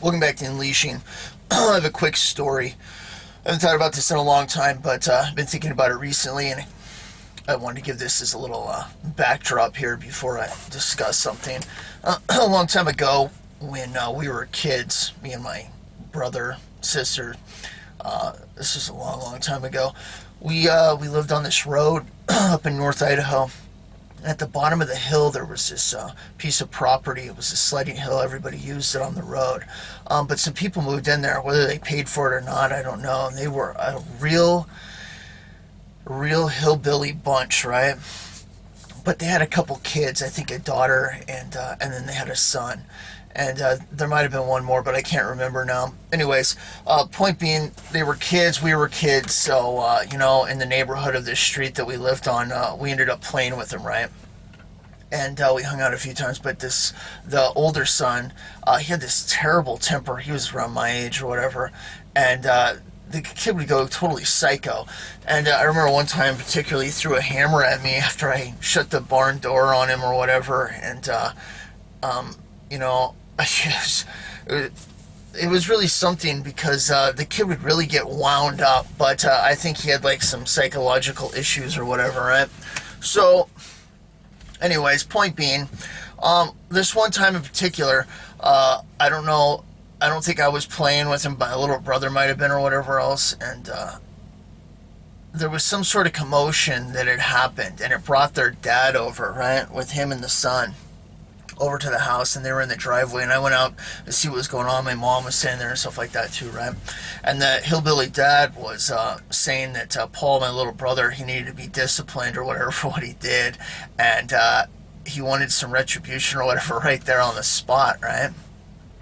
Welcome back to Unleashing. I have a quick story. I haven't thought about this in a long time, but I've been thinking about it recently, and I wanted to give this as a little backdrop here before I discuss something. A long time ago, when we were kids, me and my brother, sister, this is a long, long time ago, we lived on this road up in North Idaho. At the bottom of the hill, there was this piece of property. It was a sledding hill. Everybody used it on the road. But some people moved in there. Whether they paid for it or not, I don't know. And they were a real hillbilly bunch, right? But they had a couple kids, I think a daughter, and then they had a son. And there might have been one more, but I can't remember now. Anyways, point being, they were kids, we were kids, so, in the neighborhood of this street that we lived on, we ended up playing with them, right? And we hung out a few times, but the older son, he had this terrible temper. He was around my age or whatever, and the kid would go totally psycho. And I remember one time particularly he threw a hammer at me after I shut the barn door on him or whatever, and, it was really something because the kid would really get wound up, but I think he had like some psychological issues or whatever, right? So, anyways, point being, this one time in particular, I don't think I was playing with him, but my little brother might have been or whatever else, and there was some sort of commotion that had happened, and it brought their dad over, right, with him and the son over to the house, and they were in the driveway, and I went out to see what was going on. My mom was sitting there and stuff like that too, right? And the hillbilly dad was saying that Paul, my little brother, he needed to be disciplined or whatever for what he did, and he wanted some retribution or whatever right there on the spot, right?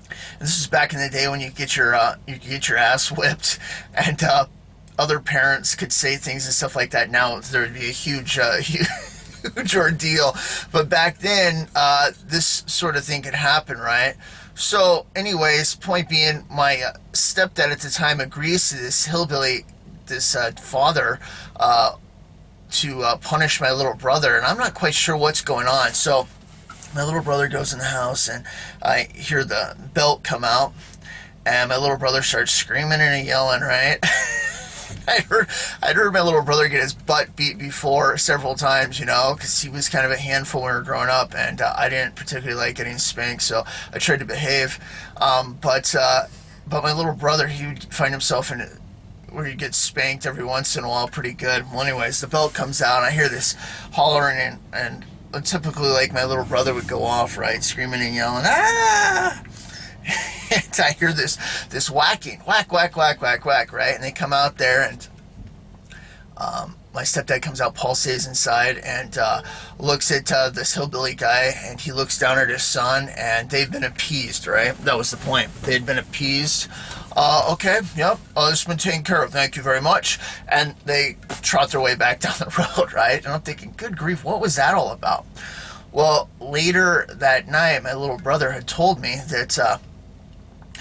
And this is back in the day when you get your ass whipped, and other parents could say things and stuff like that. Now there would be a huge ordeal, but back then this sort of thing could happen, right? So anyways, point being, my stepdad at the time agrees to this hillbilly, this father, to punish my little brother, and I'm not quite sure what's going on. So my little brother goes in the house, and I hear the belt come out, and my little brother starts screaming and yelling, right? I'd heard my little brother get his butt beat before several times, because he was kind of a handful when we were growing up, and I didn't particularly like getting spanked, so I tried to behave. But my little brother, he would find himself in where he'd get spanked every once in a while pretty good. Well, anyways, the belt comes out, and I hear this hollering, and typically, like, my little brother would go off, right, screaming and yelling, ah! And I hear this whacking, whack, whack, whack, whack, whack, right? And they come out there, and my stepdad comes out, Paul stays inside, and looks at this hillbilly guy, and he looks down at his son, and they've been appeased, right? That was the point. They'd been appeased. Okay, yep, this has been taken care of, thank you very much. And they trot their way back down the road, right? And I'm thinking, good grief, what was that all about? Well, later that night, my little brother had told me that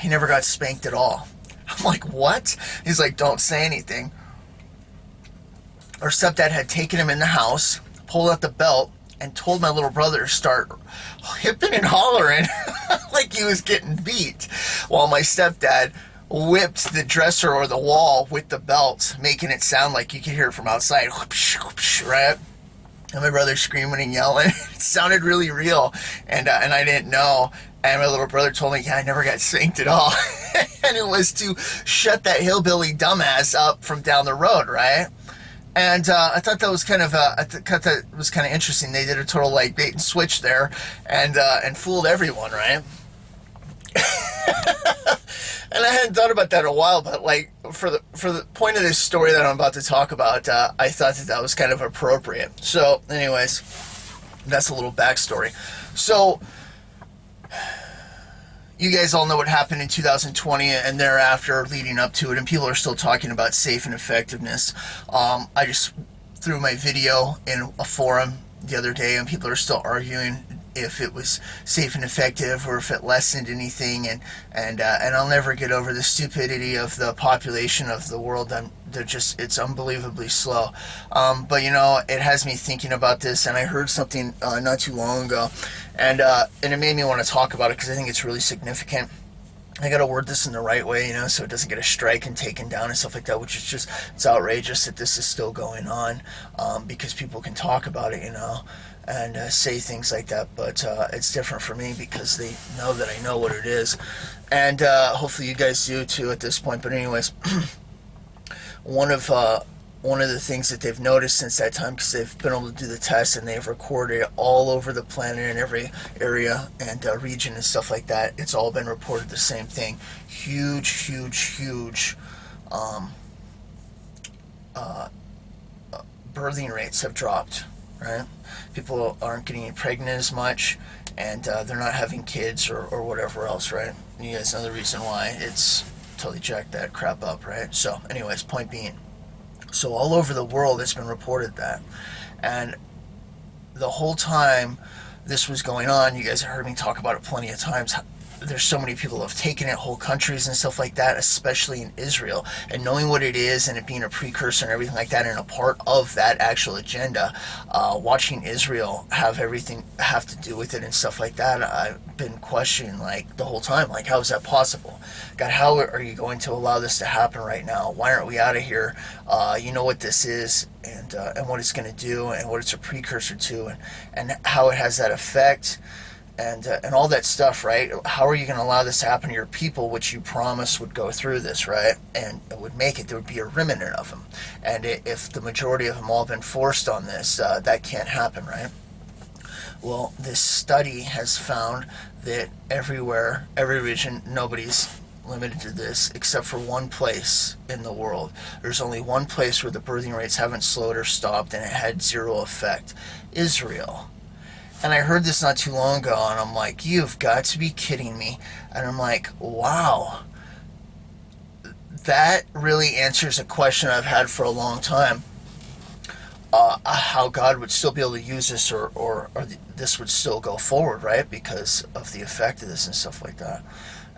he never got spanked at all. I'm like, what? He's like, don't say anything. Our stepdad had taken him in the house, pulled out the belt, and told my little brother to start hipping and hollering like he was getting beat, while my stepdad whipped the dresser or the wall with the belt, making it sound like you could hear it from outside, whoopsh, whoopsh, right? And my brother screaming and yelling. It sounded really real, and I didn't know. And my little brother told me, yeah, I never got spanked at all. And it was to shut that hillbilly dumbass up from down the road, right? And I thought that was kind of interesting. They did a total like bait and switch there, and fooled everyone, right? And I hadn't thought about that in a while, but like for the point of this story that I'm about to talk about, I thought that was kind of appropriate. So, anyways, that's a little backstory. So, you guys all know what happened in 2020 and thereafter, leading up to it, and people are still talking about safe and effectiveness. I just threw my video in a forum the other day, and people are still arguing if it was safe and effective or if it lessened anything, and I'll never get over the stupidity of the population of the world. It's unbelievably slow. But it has me thinking about this, and I heard something not too long ago, and it made me want to talk about it because I think it's really significant. I gotta word this in the right way, so it doesn't get a strike and taken down and stuff like that, which is just, it's outrageous that this is still going on, because people can talk about it, and say things like that, but it's different for me because they know that I know what it is, and hopefully you guys do too at this point. But anyways, one of the things that they've noticed since that time, because they've been able to do the tests and they've recorded it all over the planet in every area and region and stuff like that, it's all been reported the same thing. Huge birthing rates have dropped, right? People aren't getting pregnant as much, and they're not having kids or whatever else, right? You guys know the reason why. It's totally jacked that crap up, right? So anyways, point being, so all over the world it's been reported that, and the whole time this was going on, you guys have heard me talk about it plenty of times. There's so many people who have taken it, whole countries and stuff like that, especially in Israel, and knowing what it is and it being a precursor and everything like that and a part of that actual agenda, watching Israel have to do with it and stuff like that, I've been questioning like the whole time, like, how is that possible? God, how are you going to allow this to happen right now? Why aren't we out of here? You know what this is, and what it's going to do, and what it's a precursor to, and how it has that effect, and all that stuff, right? How are you going to allow this to happen to your people, which you promised would go through this, right? And it would make it, there would be a remnant of them. And if the majority of them all been forced on this, that can't happen, right? Well, this study has found that everywhere, every region, nobody's limited to this except for one place in the world. There's only one place where the birthing rates haven't slowed or stopped, and it had zero effect. Israel. And I heard this not too long ago, and I'm like, you've got to be kidding me. And I'm like, wow. That really answers a question I've had for a long time. How God would still be able to use this, or this would still go forward, right? Because of the effect of this and stuff like that.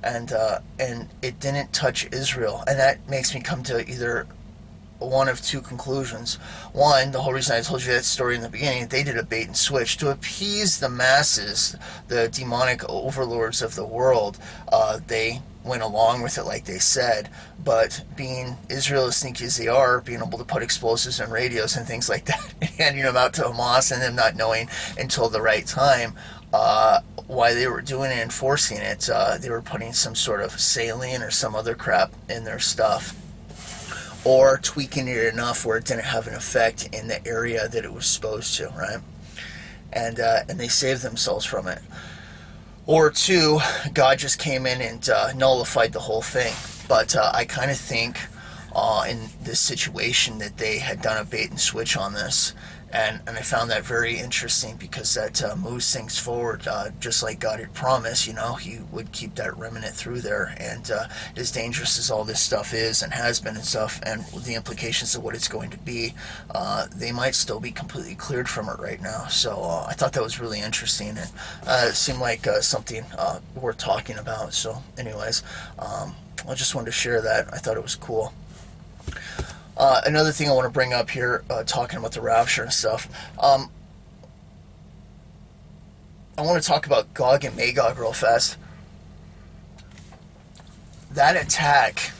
And it didn't touch Israel. And that makes me come to either one of two conclusions. One, the whole reason I told you that story in the beginning, they did a bait and switch to appease the masses, the demonic overlords of the world. They went along with it like they said, but being Israel as sneaky as they are, being able to put explosives in radios and things like that, and handing them out to Hamas and them not knowing until the right time why they were doing it and enforcing it, they were putting some sort of saline or some other crap in their stuff, or tweaking it enough where it didn't have an effect in the area that it was supposed to, right? And they saved themselves from it. Or two, God just came in and nullified the whole thing. But I kind of think in this situation that they had done a bait and switch on this. And I found that very interesting, because that moves things forward, just like God had promised. He would keep that remnant through there. And as dangerous as all this stuff is and has been and stuff, and the implications of what it's going to be, they might still be completely cleared from it right now. So I thought that was really interesting, and it seemed like something worth talking about. So anyways, I just wanted to share that. I thought it was cool. Another thing I want to bring up here, talking about the rapture and stuff, I want to talk about Gog and Magog real fast. That attack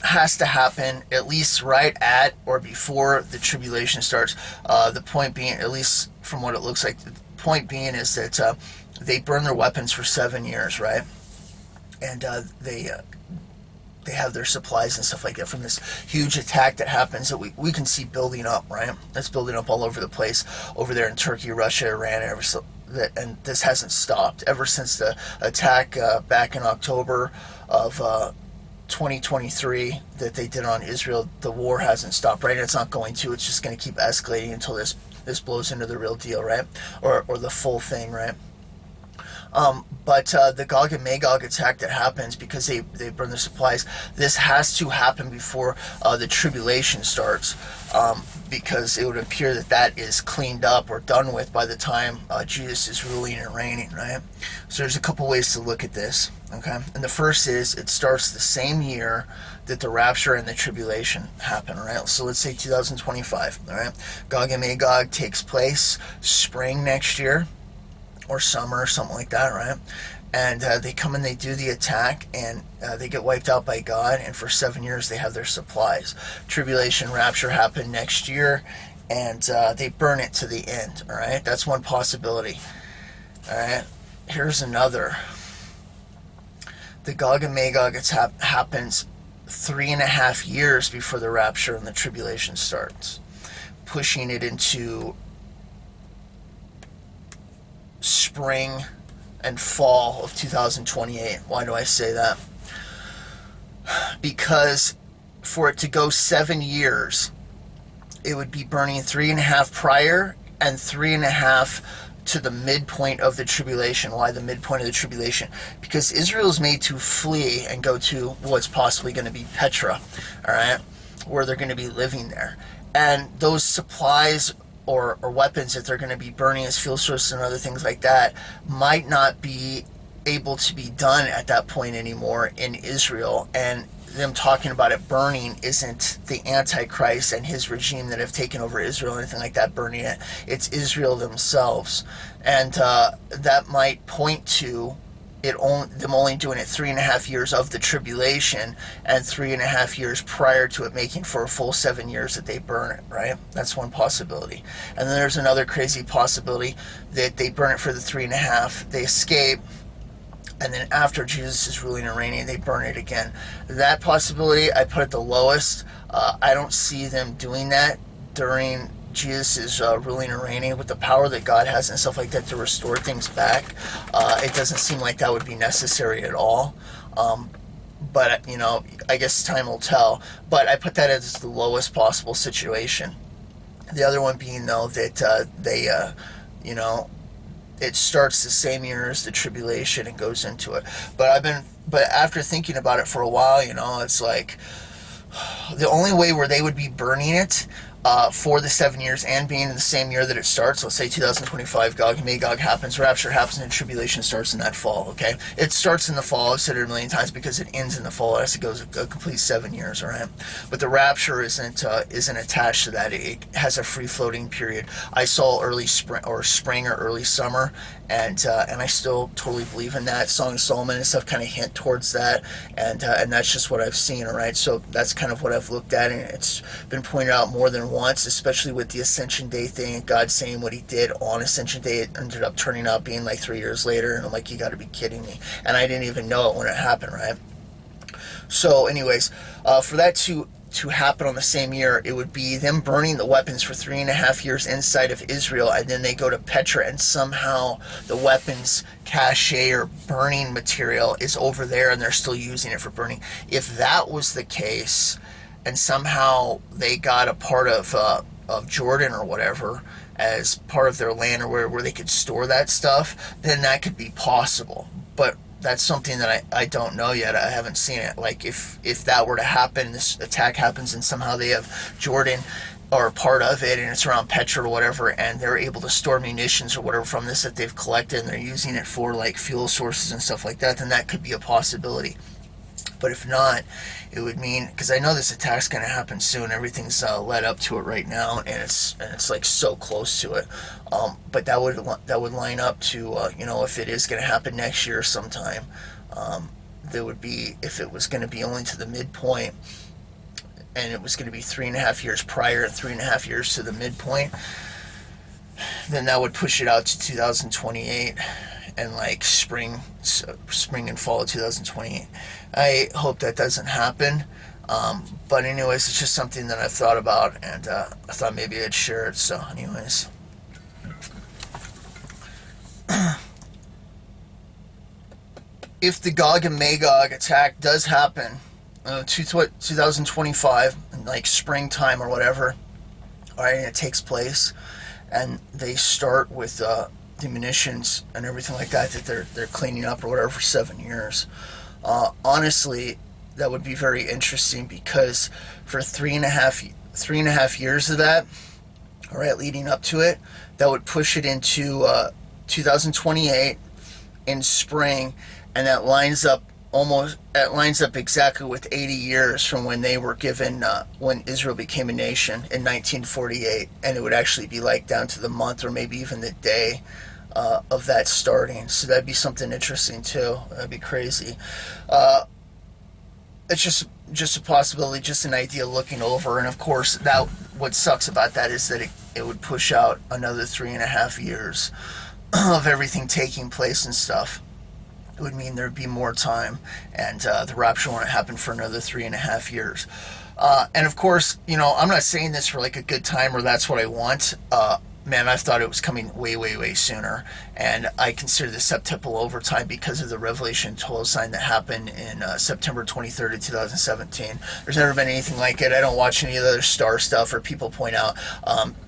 has to happen at least right at or before the tribulation starts. The point being, at least from what it looks like, the point being is that they burn their weapons for 7 years, right? And they have their supplies and stuff like that from this huge attack that happens that we can see building up, right? That's building up all over the place, over there in Turkey, Russia, Iran, and this hasn't stopped ever since the attack back in October of 2023 that they did on Israel. The war hasn't stopped, right? It's not going to. It's just going to keep escalating until this blows into the real deal, right? Or the full thing, right? But the Gog and Magog attack that happens because they burn their supplies, this has to happen before the tribulation starts, because it would appear that is cleaned up or done with by the time Jesus is ruling and reigning, right? So there's a couple ways to look at this, okay? And the first is it starts the same year that the rapture and the tribulation happen, right? So let's say 2025, all right? Gog and Magog takes place spring next year, or summer, or something like that, right? and they come and they do the attack, and they get wiped out by God, and for 7 years they have their supplies. Tribulation, rapture happen next year, and they burn it to the end. All right, that's one possibility. All right, here's another. The Gog and Magog happens 3.5 years before the rapture and the tribulation starts, pushing it into spring and fall of 2028. Why do I say that? Because for it to go 7 years, it would be burning 3.5 prior and 3.5 to the midpoint of the tribulation. Why the midpoint of the tribulation? Because Israel is made to flee and go to what's possibly going to be Petra, all right, where they're going to be living there. And those supplies or weapons that they're going to be burning as fuel sources and other things like that might not be able to be done at that point anymore in Israel. And them talking about it burning isn't the Antichrist and his regime that have taken over Israel or anything like that burning it. It's Israel themselves. And that might point to them only doing it 3.5 years of the tribulation and 3.5 years prior to it making for a full 7 years that they burn it, right? That's one possibility. And then there's another crazy possibility that they burn it for the 3.5, they escape, and then after Jesus is ruling and reigning, they burn it again. That possibility, I put at the lowest. I don't see them doing that during Jesus is ruling and reigning with the power that God has and stuff like that to restore things back. It doesn't seem like that would be necessary at all. But, I guess time will tell. But I put that as the lowest possible situation. The other one being, though, that it starts the same year as the tribulation and goes into it. But after thinking about it for a while, it's like the only way where they would be burning it for the 7 years and being in the same year that it starts, let's say 2025, Gog and Magog happens, rapture happens, and tribulation starts in that fall, okay? It starts in the fall, I've said it a million times, because it ends in the fall as it goes a complete 7 years, all right? But the rapture isn't attached to that. It has a free-floating period. I saw early spring or early summer, and I still totally believe in that. Song of Solomon and stuff kind of hint towards that, and that's just what I've seen, all right? So that's kind of what I've looked at, and it's been pointed out more than once, especially with the Ascension Day thing, and God saying what he did on Ascension Day. It ended up turning out being like 3 years later, and I'm like, you got to be kidding me. And I didn't even know it when it happened, right? So anyways, for that to happen on the same year, it would be them burning the weapons for 3.5 years inside of Israel, and then they go to Petra, and somehow the weapons cache or burning material is over there, and they're still using it for burning. If that was the case, and somehow they got a part of Jordan or whatever as part of their land, or where they could store that stuff, then that could be possible. But that's something that I don't know yet. I haven't seen it. Like, if that were to happen, this attack happens, and somehow they have Jordan or part of it, and it's around Petra or whatever, and they're able to store munitions or whatever from this that they've collected, and they're using it for like fuel sources and stuff like that, then that could be a possibility. But if not, it would mean, because I know this attack's going to happen soon. Everything's led up to it right now, and it's like so close to it. But that would line up to if it is going to happen next year sometime. There would be, if it was going to be only to the midpoint, and it was going to be 3.5 years prior and 3.5 years to the midpoint, then that would push it out to 2028. And like spring and fall of 2028. I hope that doesn't happen. But anyways, it's just something that I've thought about, and I thought maybe I'd share it. So anyways. If the Gog and Magog attack does happen, 2025, in like springtime or whatever, alright, and it takes place, and they start with the munitions and everything like that they're cleaning up or whatever for 7 years. Honestly, that would be very interesting, because for 3.5 years of that, all right, leading up to it, that would push it into 2028 in spring, and that lines up exactly with 80 years from when they were given, when Israel became a nation in 1948, and it would actually be like down to the month or maybe even the day of that starting. So that'd be something interesting too. That'd be crazy. Uh, it's just a possibility, just an idea looking over. And of course, that what sucks about that is that it would push out another 3.5 years of everything taking place and stuff. It would mean there'd be more time, and the rapture won't happen for another 3.5 years. And of course, I'm not saying this for like a good time or that's what I want. Man, I thought it was coming way, way, way sooner. And I consider the septuple overtime because of the Revelation 12 sign that happened in September 23rd of 2017. There's never been anything like it. I don't watch any of the other star stuff or people point out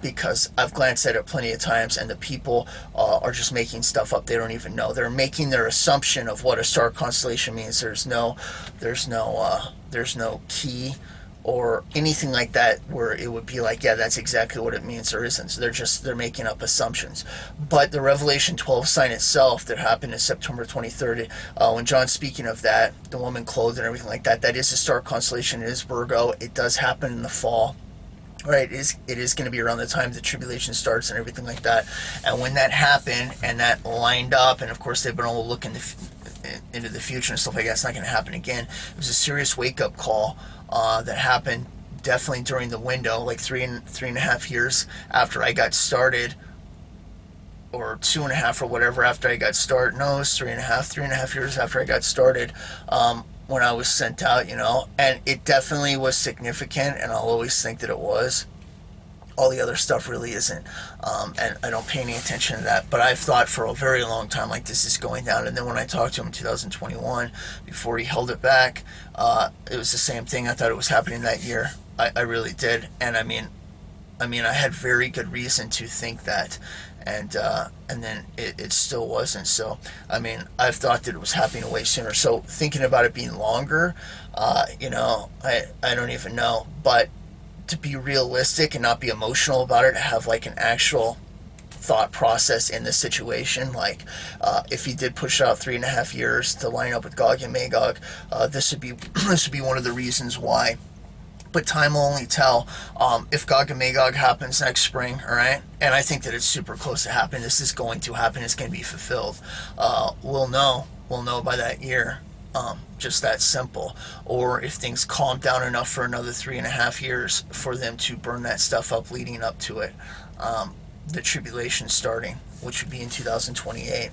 because I've glanced at it plenty of times, and the people are just making stuff up. They don't even know. They're making their assumption of what a star constellation means. There's no key or anything like that where it would be like, yeah, that's exactly what it means. There isn't. So they're making up assumptions. But the Revelation 12 sign itself that happened in September 23rd, when John's speaking of that, the woman clothed and everything like that, that is a star constellation. It is Virgo. It does happen in the fall. Right, it is going to be around the time the tribulation starts and everything like that. And when that happened and that lined up, and of course they've been all looking into the future and stuff like that, it's not going to happen again. It was a serious wake-up call that happened definitely during the window, like 3.5 years after I got started, or 2.5 or whatever after I got started. No, it was 3.5 years after I got started. When I was sent out, and it definitely was significant, and I'll always think that it was. All the other stuff really isn't, and I don't pay any attention to that. But I've thought for a very long time, like, this is going down. And then when I talked to him in 2021, before he held it back, it was the same thing. I thought it was happening that year. I really did. And I mean, I had very good reason to think that. And then it still wasn't. So, I've thought that it was happening way sooner. So thinking about it being longer, I don't even know. But to be realistic and not be emotional about it, to have like an actual thought process in the situation, like if he did push out 3.5 years to line up with Gog and Magog, this would be one of the reasons why. But time will only tell if Gog and Magog happens next spring, all right? And I think that it's super close to happening. This is going to happen. It's going to be fulfilled. We'll know by that year. Just that simple. Or if things calm down enough for another 3.5 years for them to burn that stuff up leading up to it. The tribulation starting, which would be in 2028.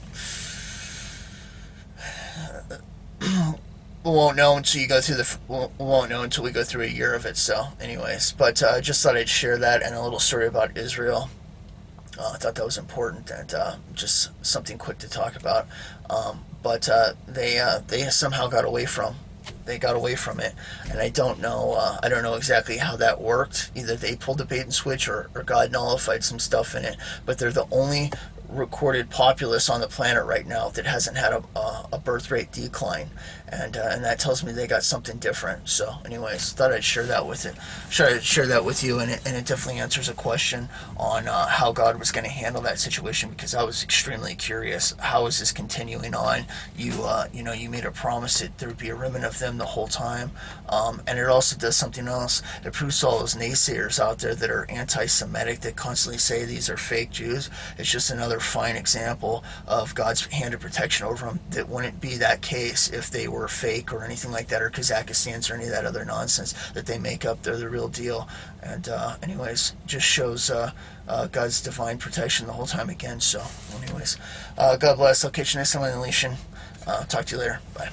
We won't know until we go through a year of it. So, anyways, but I just thought I'd share that and a little story about Israel. I thought that was important and just something quick to talk about. But they somehow got away from. They got away from it, and I don't know. I don't know exactly how that worked. Either they pulled the bait and switch, or God nullified some stuff in it. But they're the only recorded populace on the planet right now that hasn't had a birth rate decline, and that tells me they got something different. So, anyways, thought I'd share that with you, and it definitely answers a question on how God was going to handle that situation, because I was extremely curious. How is this continuing on? You made a promise that there would be a remnant of them the whole time, and it also does something else. It proves to all those naysayers out there that are anti-Semitic, that constantly say these are fake Jews. It's just another fine example of God's hand of protection over them. That wouldn't be that case if they were fake or anything like that, or Kazakhstans or any of that other nonsense that they make up. They're the real deal. And anyways, just shows God's divine protection the whole time again. So anyways, God bless. I'll catch you next time on the Legion. Talk to you later. Bye.